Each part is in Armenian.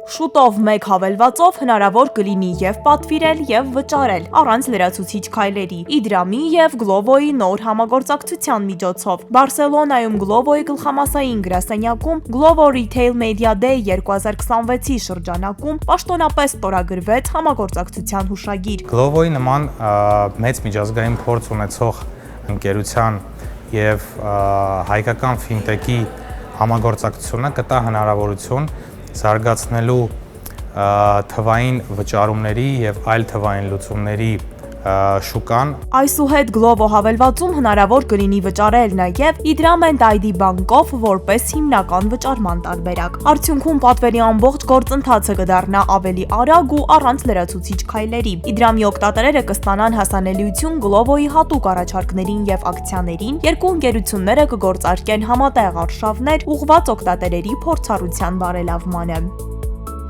Շուտով մեկ հավելվածով հնարավոր կլինի և պատվիրել և վճարել առանց լրացուցիչ քայլերի Իդրամի և Գլովոյի նոր համագործակցության միջոցով։ Բարսելոնայում Գլովոյի գլխամասային գրասենյակում Glovo Retail Media Day 2026-ի շրջանակում պաշտոնապես ստորագրվեց համագործակցության հուշագիր։ Գլովոյի նման մեծ միջազգային փորձ ունեցող ընկերության և հայկական ֆինտեքի համագործակցությունը կտա հնարավորություն զարգացնելու թվային վճարումների և այլ թվային լուծումների շուկան։ Այսուհետ Glovo հավելվածում հնարավոր կլինի վճարել նաև Idram and ID բանկով որպես հիմնական վճարման տարբերակ։ Արդյունքում պատվերի ամբողջ գործընթացը կդառնա ավելի արագ ու առանց լրացուցիչ քայլերի։ Idram-ի օգտատերերը կստանան հասանելիություն Glovo-ի հատուկ առաջարկներին և ակցիաներին, երկու ընկերությունները կգործարկեն համատեղ արշավներ ուղղված օգտատերերի փորձառության բարելավմանը։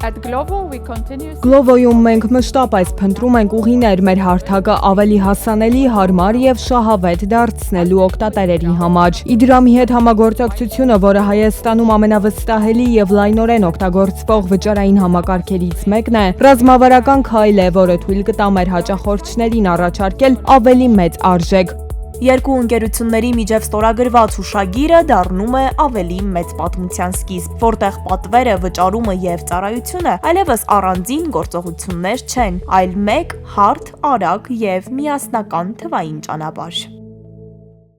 Գլովոյում մենք մշտապես փնտրում ենք ուղիներ մեր հարթակը ավելի հասանելի, հարմար և շահավետ դարձնելու օգտատերերի համար։ Իդրամի հետ համագործակցությունը, որը Հայաստանում ամենավստահելի և լայնորեն օգտագործվող վճարային համակարգերից մեկն է, ռազմավարական քայլ է, որը թույլ կտա մեր հաճախորդներին առաջարկել ավելի մեծ արժեք։ Երկու ընկերությունների միջև ստորագրված հուշագիրը դառնում է ավելի մեծ պատմության սկիզբ, որտեղ պատվերը, վճարումը և ծառայությունը այլևս առանձին գործողություններ չեն, այլ մեկ հարթ, արագ և միասնական թվային ճանապարհ։